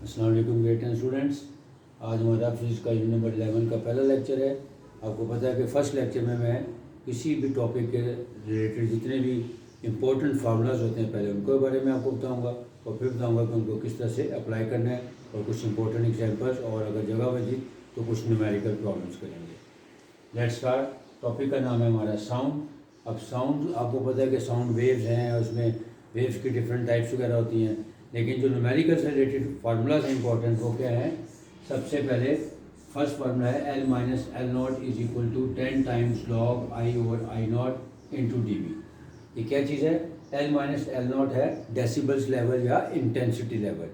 अस्सलाम वालेकुम grade 10 students. आज हमारा फिजिक्स का यूनिट नंबर 11 का पहला लेक्चर है। आपको पता है कि फ़र्स्ट लेक्चर में मैं किसी भी टॉपिक के रिलेटेड जितने भी इम्पोर्टेंट फार्मूलाज होते हैं पहले उनके बारे में आपको बताऊंगा और फिर बताऊंगा कि उनको किस तरह से अप्लाई करना है और कुछ इंपॉर्टेंट एग्जांपल्स और अगर जगह बची तो कुछ न्यूमेरिकल प्रॉब्लम्स करेंगे। Let's start. टॉपिक का नाम है हमारा साउंड। अब साउंड आपको पता है कि साउंड वेव्स हैं और उसमें वेव्स की डिफरेंट टाइप्स वगैरह होती हैं, लेकिन जो न्यूमेरिकल से रिलेटेड फार्मूलाज हैं इंपॉर्टेंट वो क्या है। सबसे पहले फर्स्ट फार्मूला है L minus L not is equal to 10 times log I over I not into D B. ये क्या चीज़ है? L माइनस एल नॉट है डेसिबल्स लेवल या इंटेंसिटी लेवल,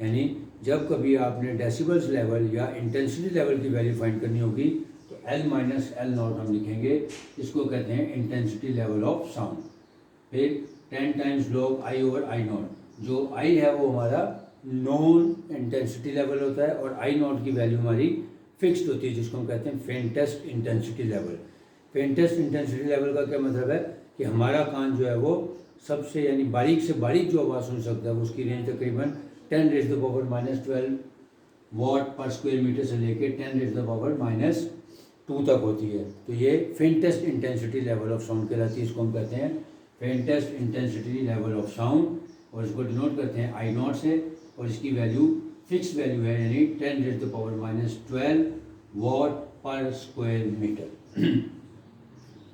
यानी जब कभी आपने डेसिबल्स लेवल या इंटेंसिटी लेवल की वैल्यू फाइंड करनी होगी तो L माइनस एल नॉट हम लिखेंगे, इसको कहते हैं इंटेंसिटी लेवल ऑफ साउंड। फिर 10 times log I over I not, जो आई है वो हमारा नॉन इंटेंसिटी लेवल होता है और आई नॉट की वैल्यू हमारी फिक्स्ड होती है, जिसको हम कहते हैं faintest intensity level. Faintest intensity level का क्या मतलब है कि हमारा कान जो है वो सबसे यानी बारीक से बारीक जो आवाज़ सुन सकता है उसकी रेंज तकरीबन 10⁻⁻12 वॉट पर स्क्वायर मीटर से लेके 10⁻⁻2 तक होती है। तो ये faintest intensity level of sound कहलाती है, इसको हम कहते हैं faintest intensity level of sound और इसको डिनोट करते हैं आई नॉट से और इसकी वैल्यू फिक्स वैल्यू है यानी 10⁻⁻12 वॉट पर स्क्वायर मीटर।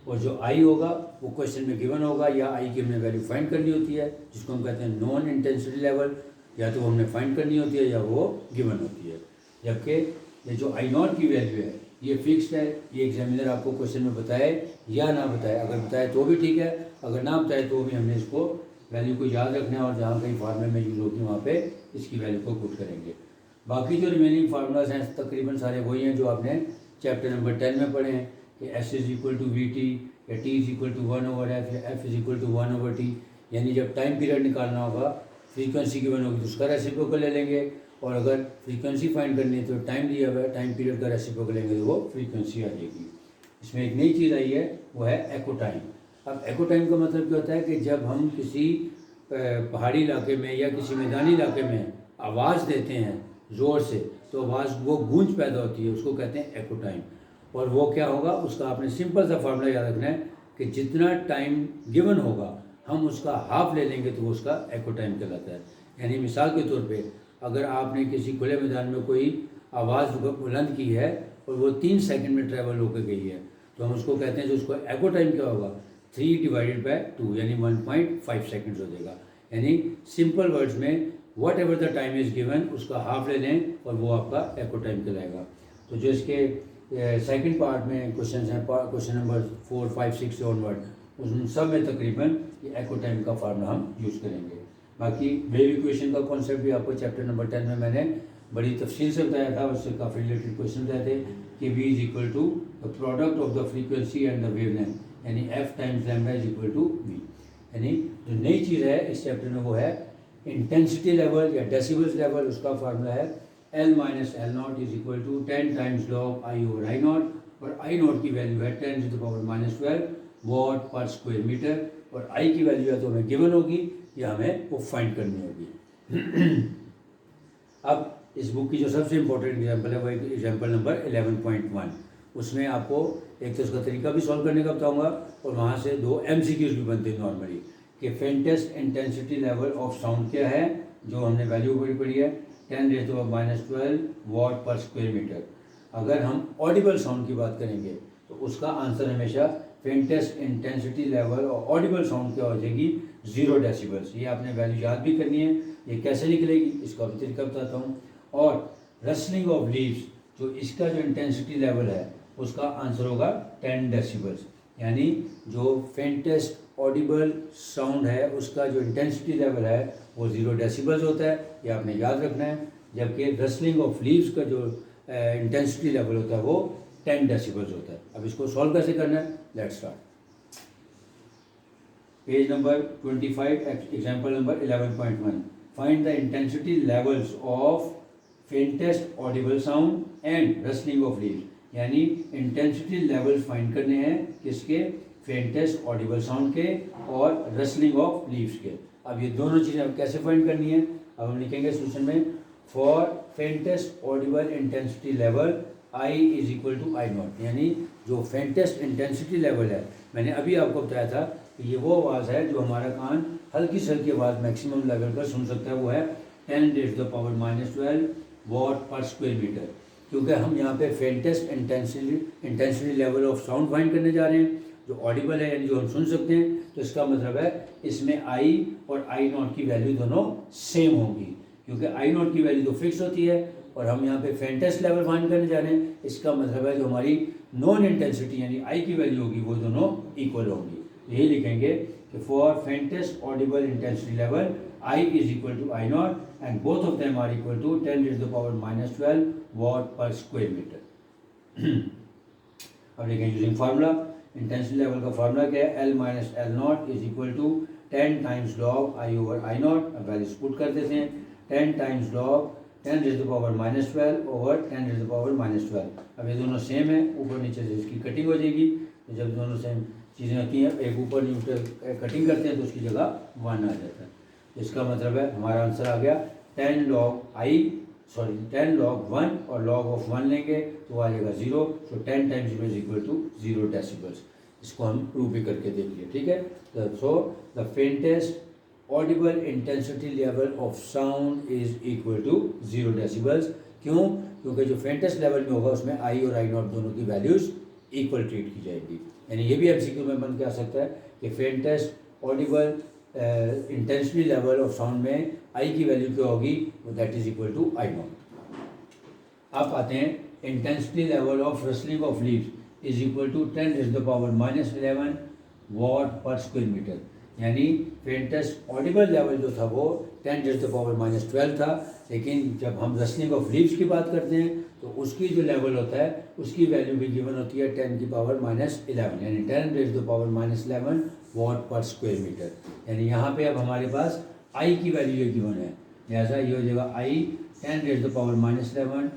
और जो आई होगा वो क्वेश्चन में गिवन होगा या आई की हमने वैल्यू फाइंड करनी होती है, जिसको हम कहते हैं नॉन इंटेंसिटी लेवल, या तो हमने फाइंड करनी होती है या वो गिवन होती है। जबकि ये जो आई नॉट की वैल्यू है ये फिक्स्ड है, ये एग्जामिनर आपको क्वेश्चन में बताए या ना बताए, अगर बताए तो भी ठीक है, अगर ना बताए तो भी हमने इसको वैल्यू को याद रखना है और जहाँ कहीं फार्मूले में यूज़ होगी वहाँ पे इसकी वैल्यू को पुट करेंगे। बाकी जो रिमेनिंग फार्मूलाज हैं तकरीबन सारे वही हैं जो आपने चैप्टर नंबर 10 में पढ़े हैं कि S is equal to V T या T is equal to 1/f या F is equal to 1/t, यानी जब टाइम पीरियड निकालना होगा फ्रीक्वेंसी गिवन होगी तो उसका रेसिप्रोकल ले लेंगे और अगर फ्रीक्वेंसी फाइंड करनी है तो टाइम दिया हुआ है टाइम पीरियड का रेसिप्रोकल लेंगे तो वो फ्रीक्वेंसी आ जाएगी। इसमें एक नई चीज़ आई है वो है एको टाइम। अब एको टाइम का मतलब क्या होता है कि जब हम किसी पहाड़ी इलाके में या किसी मैदानी इलाके में आवाज़ देते हैं ज़ोर से तो आवाज़ वो गूंज पैदा होती है, उसको कहते हैं एको टाइम। और वो क्या होगा उसका आपने सिंपल सा फार्मूला याद रखना है कि जितना टाइम गिवन होगा हम उसका हाफ ले लेंगे तो वो उसका एको टाइम कहलाता है। यानी मिसाल के तौर पे अगर आपने किसी खुले मैदान में कोई आवाज़ बुलंद की है और वो 3 सेकंड में ट्रैवल होकर गई है तो हम उसको कहते हैं जो उसको एको टाइम क्या होगा 3/2 यानी 1.5 सेकेंड्स हो जाएगा। यानी सिंपल वर्ड्स में what ever the time is given उसका हाफ ले लें और वो आपका एको टाइम कहलाएगा। तो जो इसके सेकंड पार्ट में क्वेश्चन हैं क्वेश्चन नंबर 4, 5, 6 से ऑनवर्ड उन सब में तकरीबन ये एको टाइम का फार्मूला हम यूज़ करेंगे। बाकी वेव इक्वेशन का कॉन्सेप्ट भी आपको चैप्टर नंबर 10 में मैंने बड़ी तफसील से बताया था, उससे काफ़ी रिलेटेड क्वेश्चन बताए थे कि V is equal to the product of the frequency and the wavelength, यानी F times lambda is equal to V। यानी जो नई चीज़ है इस चैप्टर में वो है इंटेंसिटी लेवल या डेसिबल्स लेवल, उसका फार्मूला है L minus L not is equal to 10 times log I over I not और आई नॉट की वैल्यू है 10⁻⁻12 वॉट पर स्क्वायर मीटर और आई की वैल्यू है तो हमें गिवन होगी या हमें वो फाइंड करनी होगी। अब इस बुक की जो सबसे इंपॉर्टेंट एग्जांपल है वो एग्जांपल नंबर 11.1, उसमें आपको एक तो उसका तरीका भी सॉल्व करने का बताऊंगा और वहाँ से 2 MCQs भी बनते हैं नॉर्मली कि faintest intensity level of sound क्या है, जो हमने वैल्यू बड़ी पड़ी है 10⁻⁻12 वॉट पर स्क्वायर मीटर। अगर हम ऑडिबल साउंड की बात करेंगे तो उसका आंसर हमेशा फेंटेस्ट इंटेंसिटी लेवल और ऑडिबल साउंड क्या हो जाएगी 0 डेसिबल्स। ये आपने वैल्यू याद भी करनी है, ये कैसे निकलेगी इसका भी तरीका बताता हूँ। और रसलिंग ऑफ लीव्स जो इसका जो इंटेंसिटी लेवल है उसका आंसर होगा 10 डेसिबल्स, यानी जो फेंटेस्ट ऑडिबल साउंड है उसका जो इंटेंसिटी लेवल है वो 0 डेसिबल्स होता है, ये आपने याद रखना है। जबकि रसलिंग ऑफ लीव्स का जो इंटेंसिटी लेवल होता है वो 10 डेसिबल्स होता है। अब इसको सॉल्व कैसे करना है, let's start. Page number 25 example number 11.1, find the intensity levels of faintest audible sound and rustling of leaves, यानी इंटेंसिटी लेवल्स फाइंड करने हैं किसके, फेंटेस्ट ऑडिबल साउंड के और रसलिंग ऑफ लीव्स के। अब ये दोनों चीज़ें अब कैसे फाइंड करनी है, अब हम लिखेंगे सोल्यूशन में for faintest audible intensity level I is equal to I not, यानी जो फेंटेस्ट इंटेंसिटी लेवल है, मैंने अभी आपको बताया था कि ये वो आवाज़ है जो हमारा कान हल्की से हल्की आवाज़ मैक्सिमम लेवल पर सुन सकता है, वो है 10⁻⁻12 वॉट पर स्क्वायर मीटर। क्योंकि हम यहाँ पे faintest intensity level of sound find करने जा रहे हैं, जो ऑडिबल है यानी जो हम सुन सकते हैं, तो इसका मतलब है इसमें आई और आई नॉट की वैल्यू दोनों सेम होंगी, क्योंकि आई नॉट की वैल्यू तो फिक्स होती है और हम यहाँ पे फेंटेस्ट लेवल फाइंड करने जा रहे हैं। इसका मतलब है जो हमारी नॉन इंटेंसिटी यानी आई की वैल्यू होगी वो दोनों इक्वल होंगी। यही लिखेंगे कि for faintest audible intensity level I is equal to I not and both of them are equal to 10⁻⁻12 watt per square metre. अब देखें यूजिंग फार्मूला, इंटेंसिटी लेवल का फार्मूला क्या है, L minus L not is equal to 10 times log I over I not. अब values put कर देते हैं, 10 times log 10⁻⁻12 over 10⁻⁻12। अब ये दोनों सेम है, ऊपर नीचे से इसकी कटिंग हो जाएगी, तो जब दोनों सेम चीज़ें होती हैं, एक ऊपर नीचे कटिंग करते हैं तो उसकी जगह 1 आ जाता है। इसका मतलब है हमारा आंसर आ गया 10 log 1 और log ऑफ 1 लेंगे तो आ जाएगा 0। So 10 times 0 is equal to 0 decibels. इसको हम प्रूव भी करके देख लिए, ठीक है। So the faintest audible intensity level of sound is equal to 0 decibels. क्यों? क्योंकि जो फेंटेस्ट लेवल में होगा उसमें आई और आई नॉट दोनों की वैल्यूज इक्वल ट्रीट की जाएगी। यानी ये भी एमसीक्यू में बन के आ सकता है कि faintest audible intensity level of sound में आई की वैल्यू क्या होगी, वो that is equal to I not. अब आते हैं intensity level of rustling of leaves is equal to 10⁻⁻11 watt per square metre. यानी फेंटेस्ट ऑडिबल लेवल जो था वो 10⁻⁻12 था, लेकिन जब हम रसलिंग ऑफ लीव्स की बात करते हैं तो उसकी जो लेवल होता है उसकी वैल्यू भी गिवन होती है 10⁻⁻11, यानी 10⁻⁻11 वॉट पर स्क्वायर मीटर। यानी यहाँ पे अब हमारे पास आई की वैल्यू ये गिवन है, लिहाजा ये हो जाएगा आई 10⁻⁻11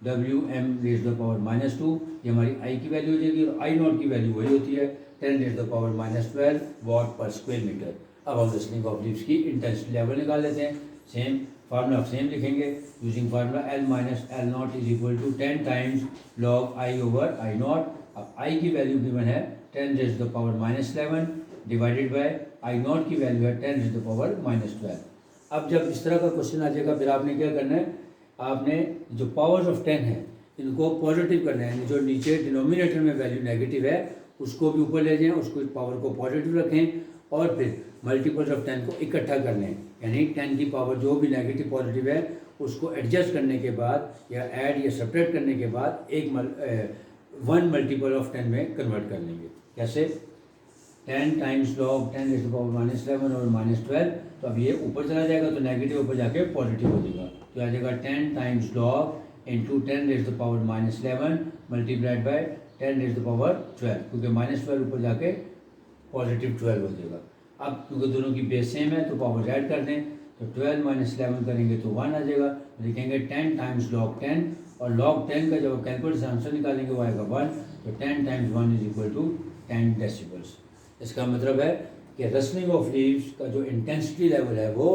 Wm⁻², ये हमारी आई की वैल्यू हो जाएगी, और आई नॉट की वैल्यू वही होती है 10⁻⁻12 वॉट पर स्क्वायर मीटर। अब हम रसलिंग ऑफ लीव्स की इंटेंसिटी लेवल निकाल लेते हैं। सेम फार्मूला सेम लिखेंगे using formula L minus L not is equal to 10 times log I over I not. अब आई की वैल्यू गिवन है 10⁻⁻11 डिवाइडेड बाय आई नॉट की वैल्यू है 10⁻⁻12। अब जब इस तरह का क्वेश्चन आ जाएगा फिर आपने क्या करना है, आपने जो पावर्स ऑफ 10 है इनको पॉजिटिव करना है, जो नीचे डिनोमिनेटर में वैल्यू नेगेटिव है उसको भी ऊपर ले जाएं, उसको पावर को पॉजिटिव रखें और फिर मल्टीपल्स ऑफ 10 को इकट्ठा कर लें। यानी 10 की पावर जो भी नेगेटिव पॉजिटिव है उसको एडजस्ट करने के बाद या ऐड या सब्ट्रैक्ट करने के बाद एक 1 मल्टीपल ऑफ 10 में कन्वर्ट कर लेंगे। कैसे? 10 टाइम्स लॉग 10⁻⁻11 और -12, तो अब ये ऊपर चला जाएगा तो नेगेटिव ऊपर जाके पॉजिटिव हो जाएगा, तो आ जाएगा 10 times log into 10⁻⁻11 multiplied by 10⁻12, क्योंकि -12 ऊपर जाके पॉजिटिव 12 हो जाएगा। अब क्योंकि दोनों की बेस सेम है तो पावर ऐड कर दें, तो 12 - 11 करेंगे तो 1 आ जाएगा। लिखेंगे 10 टाइम्स लॉग 10, और लॉग 10 का जब कैलकुलेटर से आंसर निकालेंगे वो आएगा 1, तो 10 times 1 is equal to 10 decibels. इसका मतलब है कि रसलिंग ऑफ लीव्स का जो इंटेंसिटी लेवल है वो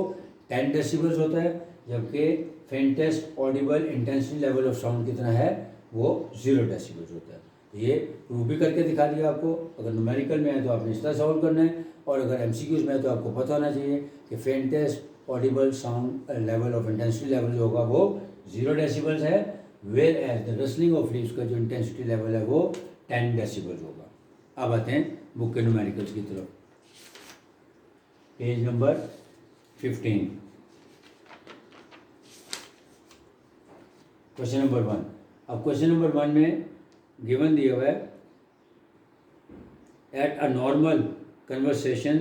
10 डेसिबल्स होता है, जबकि faintest audible intensity level of sound कितना है वो 0 डेसिबल्स होता है। ये प्रूव भी करके दिखा दिया आपको। अगर न्यूमेरिकल में है तो आपने इस तरह सॉल्व करना है, और अगर एमसीक्यूज में है तो आपको पता होना चाहिए कि faintest audible sound level of intensity level जो होगा वो 0 डेसिबल्स है, whereas the rustling of leaves का जो इंटेंसिटी लेवल है वो 10 डेसिबल्स होगा। अब आते हैं बुक के न्यूमेरिकल्स की तरफ, पेज नंबर 15, क्वेश्चन नंबर 1। अब क्वेश्चन नंबर 1 में गिवन दिया हुआ है at a normal conversation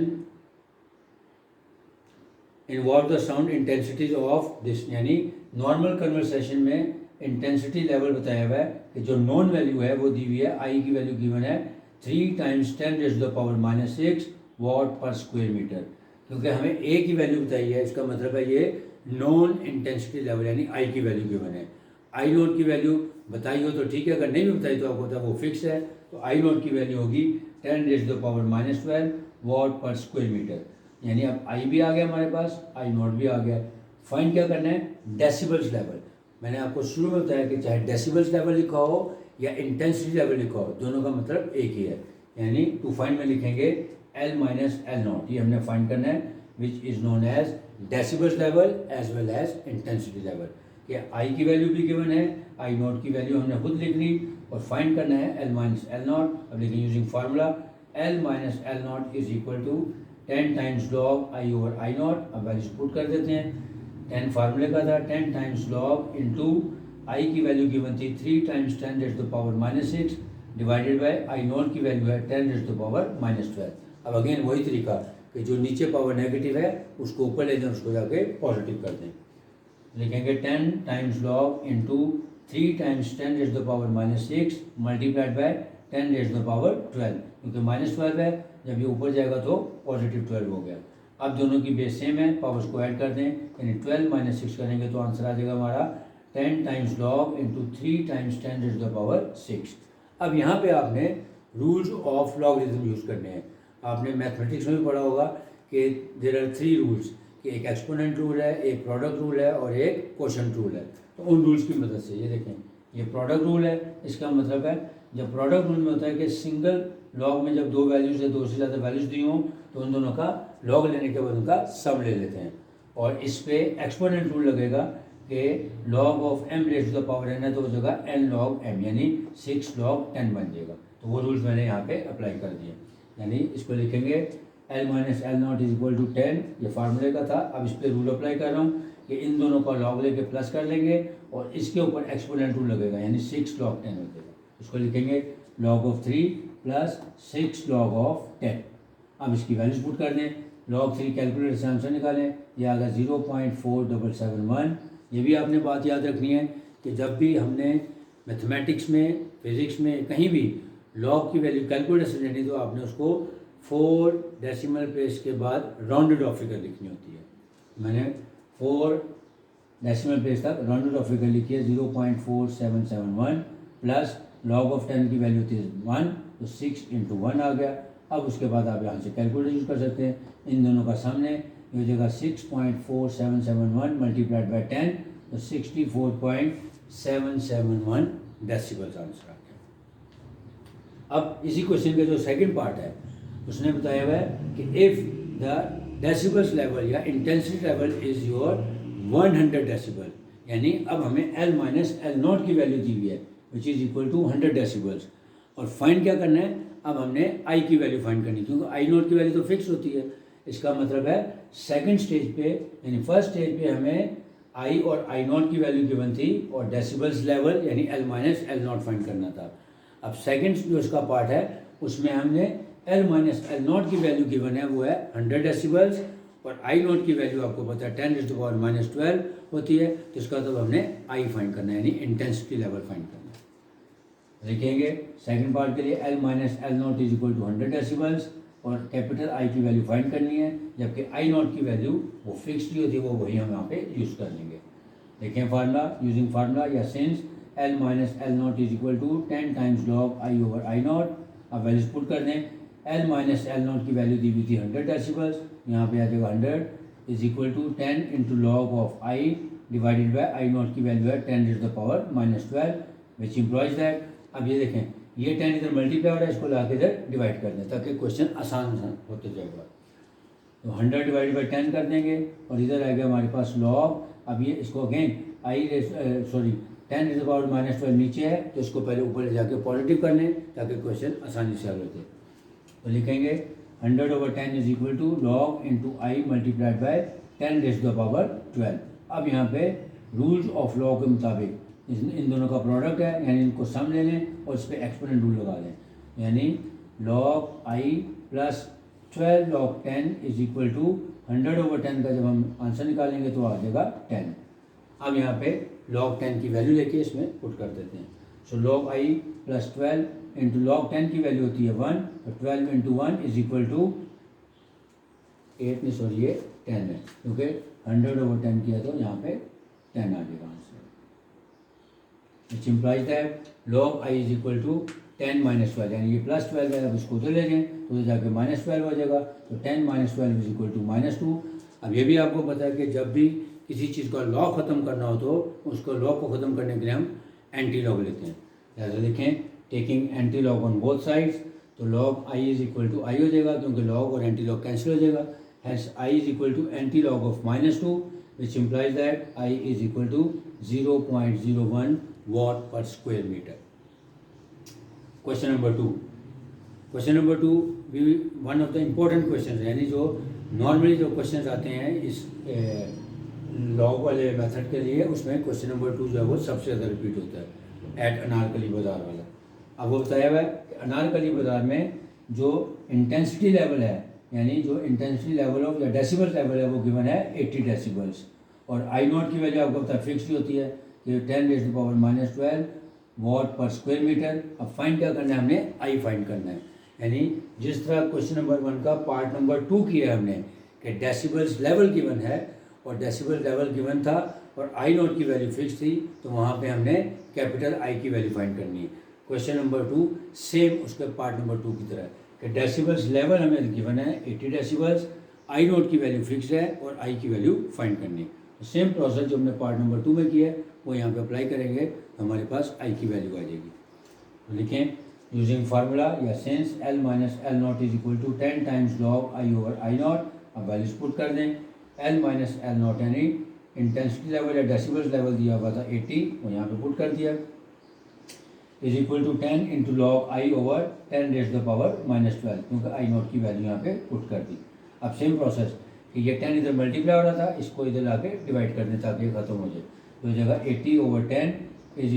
involve the sound intensities of this, यानी नॉर्मल कन्वर्सेशन में इंटेंसिटी लेवल बताया हुआ है कि जो नॉन वैल्यू है वो दी हुई है, आई की वैल्यू गिवन है 3 times 10⁻⁻6 what per square metre. क्योंकि हमें ए की वैल्यू बताई है, इसका मतलब है ये नॉन इंटेंसिटी लेवल यानी आई की वैल्यू गिवन है। आई नॉट की वैल्यू बताई हो तो ठीक है, अगर नहीं भी बताई तो आपको पता है वो फिक्स है, तो आई नॉट की वैल्यू होगी 10⁻⁻12 वॉट पर स्क्वायर मीटर। यानी अब आई भी आ गया हमारे पास, आई नॉट भी आ गया, फाइंड क्या करना है, डेसिबल्स लेवल। मैंने आपको शुरू में बताया कि चाहे डेसिबल्स लेवल लिखा हो या इंटेंसिटी लेवल लिखा हो, दोनों का मतलब एक ही है। यानी टू फाइंड में लिखेंगे L माइनस एल नॉट, ये हमने फाइंड करना है, which is known as decibels level as well as intensity level. कि आई की वैल्यू भी गिवन है, आई नॉट की वैल्यू हमने खुद लिख ली और फाइंड करना है L माइनस एल नॉट। अब लिखें using formula L minus L not is equal to 10 times log I over I not. अब वैल्यूज पुट कर देते हैं, 10 फार्मूले का था, 10 टाइम्स लॉग इंटू आई की वैल्यू गिवन थी 3 times 10 raise to power -6 divided by I not की वैल्यू है 10 रेज़ टू पावर -12। अब अगेन वही तरीका कि जो नीचे पावर नेगेटिव है उसको ऊपर ले जाएं, उसको जाके पॉजिटिव कर दें। लिखेंगे 10 times log into 3 times 10 raise to power -6 multiplied by 10 raise to power 12, क्योंकि -12 है, जब ये ऊपर जाएगा तो पॉजिटिव 12 हो गया। अब दोनों की बेस सेम है, पावर्स को ऐड कर दें, यानी 12 माइनस 6 करेंगे तो आंसर आ जाएगा हमारा 10 times log into 3 times 10 raise to the power 6। अब यहाँ पे आपने रूल्स ऑफ लॉगरिथम यूज़ करने हैं। आपने मैथमेटिक्स में भी पढ़ा होगा कि देयर आर 3 रूल्स, कि एक एक्सपोनेंट रूल है, एक प्रोडक्ट रूल है और एक क्वोशंट रूल है। तो उन रूल्स की मदद से ये देखें, ये प्रोडक्ट रूल है, इसका मतलब है जब प्रोडक्ट रूल में होता है कि सिंगल लॉग में जब दो वैल्यूज़ या दो से ज़्यादा वैल्यूज़ दी हों तो उन दोनों का लॉग लेने के बाद उनका सम ले लेते हैं। और इस पे एक्सपोनेंट रूल लगेगा कि log of m raise to the power n है तो हो जाएगा n log m, यानी 6 log 10 बन जाएगा। तो वो रूल्स मैंने यहाँ पे अप्लाई कर दिए, यानी इसको लिखेंगे L minus L not is equal to 10, ये फार्मूले का था। अब इस पर रूल अप्लाई कर रहा हूँ कि इन दोनों का लॉग लेके प्लस कर लेंगे और इसके ऊपर एक्सपोनेंट रूल लगेगा, यानी 6 log 10 हो जाएगा। इसको लिखेंगे log of 3 plus 6 log of 10। अब इसकी वैल्यूज पुट कर दें, log 3 कैलकुलेटर से आंसर निकालें, यह आ गया 0.4771। ये भी आपने बात याद रखनी है कि जब भी हमने मैथमेटिक्स में, फिज़िक्स में कहीं भी लॉग की वैल्यू कैलकुलेटर से लेनी तो आपने उसको 4 डेसिमल प्लेस के बाद राउंडेड ऑफ फिगर लिखनी होती है। मैंने 4 डेसिमल प्लेस तक राउंडेड ऑफ फिगर लिखी है, 0.4771 प्लस लॉग ऑफ 10 की वैल्यू थी 1, तो 6 इंटू 1 आ गया। अब उसके बाद आप यहाँ से कैलकुलेटर यूज़ कर सकते हैं, इन दोनों का सामने ये हो जाएगा 6.4771 मल्टीप्लाइड बाई 10, तो 64.771 डेसिबल्स आंसर आ गया। अब इसी क्वेश्चन का जो सेकंड पार्ट है उसने बताया हुआ है कि इफ़ द डेसिबल्स लेवल या intensity level is your 100 decibel, यानी अब हमें L माइनस एल नॉट की वैल्यू दी हुई है which is equal to 100 decibels. और फाइंड क्या करना है, अब हमने I की वैल्यू फाइंड करनी, क्योंकि आई नॉट की वैल्यू तो फिक्स होती है। इसका मतलब है सेकंड स्टेज पे, यानी फर्स्ट स्टेज पे हमें I और I नॉट की वैल्यू गिवन थी और डेसिबल्स लेवल यानी L minus L not find करना था। अब सेकंड जो इसका पार्ट है उसमें हमने L माइनस एल नॉट की वैल्यू गिवन है वो है 100 डेसिबल्स और I नॉट की वैल्यू आपको पता है 10 रेज़ टू पावर -12 होती है। तो इसका मतलब हमने I फाइंड करना है, यानी इंटेंसिटी लेवल फाइंड करना है। लिखेंगे सेकंड पार्ट के लिए L minus L not is equal to 100 decibels और कैपिटल I की वैल्यू फाइंड करनी है, जबकि I नॉट की वैल्यू वो फिक्स्ड होती है, वो वही हम यहाँ पे यूज़ कर लेंगे। देखें फार्मूला, यूजिंग फार्मूला या since L minus L not is equal to 10 times log I over I naught. अब वैल्यूज पुट कर दें, L माइनस एल नॉट की वैल्यू दी हुई थी 100 डेसिबल्स, यहाँ पे आ जाएगा 100 is equal to 10 into log of I divided by I naught की वैल्यू है 10 raise to the power -12 which implies that. अब ये देखें, ये 10 इधर मल्टीप्लाई हो रहा है, इसको ला के इधर डिवाइड कर दें ताकि क्वेश्चन आसान होते जाएगा। तो 100 डिवाइडेड बाई 10 कर देंगे और इधर आएगा हमारे पास लॉग। अब ये इसको again 10 raise to the power -12 नीचे है तो इसको पहले ऊपर ले जाके पॉजिटिव कर लें ताकि क्वेश्चन आसानी से हल होते। तो लिखेंगे 100 over 10 is equal to log into I multiplied by 10 raise to the power 12। अब यहाँ पे रूल्स ऑफ लॉ के मुताबिक इन दोनों का प्रोडक्ट है, यानी इनको सम ले लें और इस पर एक्सपोनेंट रूल लगा दें, यानी log I plus 12 log 10 is equal to 100 over 10 का जब हम आंसर निकालेंगे तो आ जाएगा 10। अब यहाँ पे लॉग 10 की वैल्यू लेके इसमें पुट कर देते हैं। So log I plus 12 into log 10 की वैल्यू होती है 1, तो 12 इंटू 1 इज इक्वल टू 8 नहीं सॉरी ये 10 है, क्योंकि 100 ओवर 10 किया तो यहाँ पे 10 आ जाएगा answer. Which implies that log I is equal to 10 minus 12, यानी ये प्लस 12 है, अब इसको उधर ले जाएं तो उधर जाके -12 हो जाएगा, तो 10 माइनस 12 इज इक्वल टू -2। अब ये भी आपको पता है कि जब भी किसी चीज़ का लॉ ख़त्म करना हो तो उसको लॉ को ख़त्म करने के लिए हम एंटी लॉग लेते हैं। जैसे लिखें taking anti log on both sides, तो log I is equal to I हो जाएगा क्योंकि लॉग और एंटी लॉग कैंसिल हो जाएगा। Hence I is equal to anti log of -2 which implies that I is equal to 0.01 watt per square metre. Question number 2 भी one of the important question है, यानी जो नॉर्मली जो question आते हैं इस लॉग वाले मेथड के लिए, उसमें क्वेश्चन नंबर 2 जो है वो सबसे ज़्यादा रिपीट होता है एट अनारकली बाज़ार वाला। अब वो बताया हुआ है कि अनारकली बाज़ार में जो इंटेंसिटी लेवल है, यानी जो इंटेंसिटी लेवल ऑफ या डेसिबल लेवल है वो गिवन है 80 डेसिबल्स, और आई नॉट की वैल्यू आपको पता है फिक्स ही होती है कि 10⁻⁻12 वॉट पर स्क्वायर मीटर। अब फाइंड क्या करना है हमने, आई फाइंड करना है। यानी जिस तरह क्वेश्चन नंबर 1 का पार्ट नंबर 2 किया है हमने कि डेसिबल्स लेवल गिवन है और डेसिबल लेवल गिवन था और आई नॉट की वैल्यू फिक्स थी, तो वहाँ पे हमने कैपिटल आई की वैल्यू फाइंड करनी है। क्वेश्चन नंबर 2 सेम उसके पार्ट नंबर 2 की तरह कि डेसिबल्स लेवल हमें गिवन है 80 डेसिबल्स, आई नॉट की वैल्यू फिक्स है और आई की वैल्यू फाइंड करनी है। तो सेम प्रोसेस जो हमने पार्ट नंबर 2 में किया है वो यहाँ पे अप्लाई करेंगे तो हमारे पास आई की वैल्यू आ जाएगी। तो लिखें यूजिंग फार्मूला या since L minus L not is equal to 10 times log I over I not. अब वैल्यूज पुट कर दें। L माइनस एल नॉट यानी इंटेंसिटी लेवल या डेसिबल्स लेवल दिया हुआ था 80, वो यहाँ पे पुट कर दिया, is equal to 10 into log I over 10⁻⁻12, क्योंकि आई नॉट की वैल्यू यहाँ पे पुट कर दी। अब सेम प्रोसेस कि ये 10 इधर मल्टीप्लाई हो रहा था, इसको इधर लाके डिवाइड कर दें ताकि ये खत्म हो जाए, तो जगह 80/10 इज